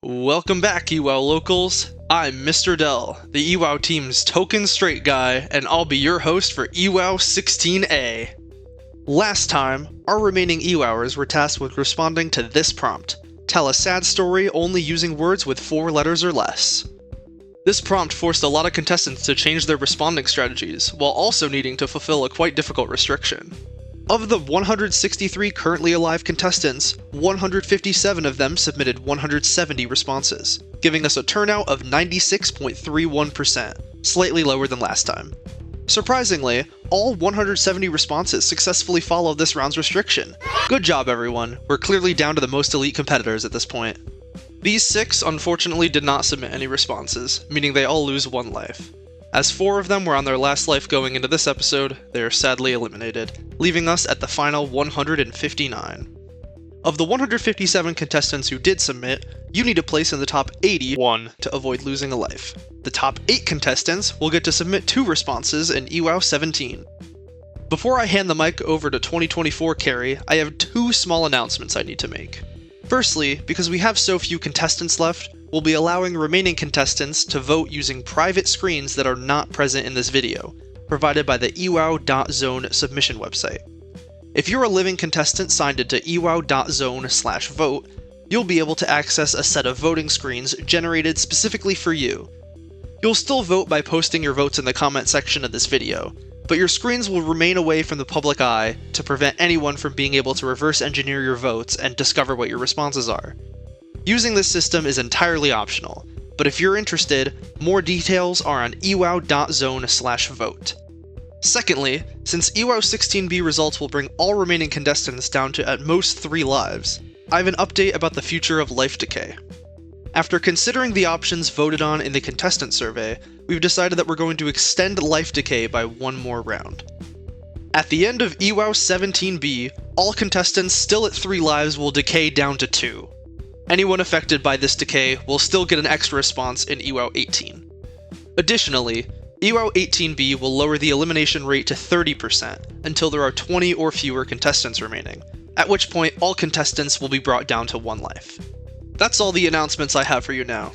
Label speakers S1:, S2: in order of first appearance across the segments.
S1: Welcome back, EWOW locals. I'm Mr. Dell, the EWOW team's token straight guy, and I'll be your host for EWOW 16A. Last time, our remaining EWOWers were tasked with responding to this prompt: tell a sad story only using words with 4 letters or less. This prompt forced a lot of contestants to change their responding strategies, while also needing to fulfill a quite difficult restriction. Of the 163 currently alive contestants, 157 of them submitted 170 responses, giving us a turnout of 96.31%, slightly lower than last time. Surprisingly, all 170 responses successfully followed this round's restriction. Good job, everyone. We're clearly down to the most elite competitors at this point. These 6 unfortunately did not submit any responses, meaning they all lose 1 life. As 4 of them were on their last life going into this episode, they are sadly eliminated, leaving us at the final 159. Of the 157 contestants who did submit, you need to place in the top 81 to avoid losing a life. The top 8 contestants will get to submit 2 responses in EWOW 17. Before I hand the mic over to 2024 Carrie, I have 2 small announcements I need to make. Firstly, because we have so few contestants left, we'll be allowing remaining contestants to vote using private screens that are not present in this video, provided by the EWOW.zone submission website. If you're a living contestant signed into EWOW.zone/vote, you'll be able to access a set of voting screens generated specifically for you. You'll still vote by posting your votes in the comment section of this video, but your screens will remain away from the public eye to prevent anyone from being able to reverse engineer your votes and discover what your responses are. Using this system is entirely optional, but if you're interested, more details are on EWOW.zone/vote. Secondly, since EWOW 16B results will bring all remaining contestants down to at most 3 lives, I have an update about the future of life decay. After considering the options voted on in the contestant survey, we've decided that we're going to extend life decay by 1 more round. At the end of EWOW 17B, all contestants still at 3 lives will decay down to 2. Anyone affected by this decay will still get an extra response in EWOW 18. Additionally, EWOW 18B will lower the elimination rate to 30% until there are 20 or fewer contestants remaining, at which point all contestants will be brought down to 1 life. That's all the announcements I have for you now.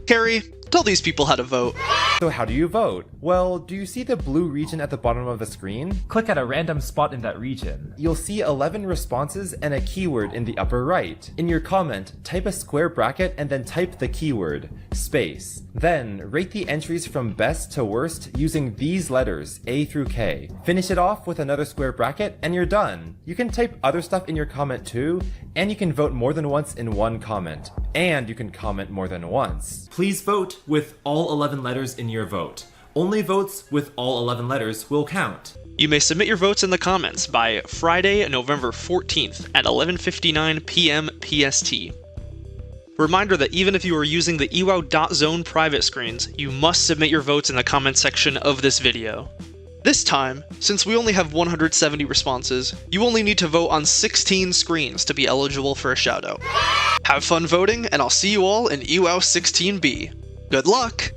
S1: Carrie, tell these people how to vote.
S2: So how do you vote? Well, do you see the blue region at the bottom of the screen?
S3: Click at a random spot in that region.
S2: You'll see 11 responses and a keyword in the upper right. In your comment, type a square bracket and then type the keyword, space. Then, rate the entries from best to worst using these letters, A through K. Finish it off with another square bracket and you're done. You can type other stuff in your comment too, and you can vote more than once in one comment. And you can comment more than once.
S4: Please vote with all 11 letters in your vote. Only votes with all 11 letters will count.
S1: You may submit your votes in the comments by Friday, November 14th at 11:59 p.m. PST. Reminder that even if you are using the EWOW.zone private screens, you must submit your votes in the comments section of this video. This time, since we only have 170 responses, you only need to vote on 16 screens to be eligible for a shoutout. Have fun voting, and I'll see you all in EWOW 16B. Good luck!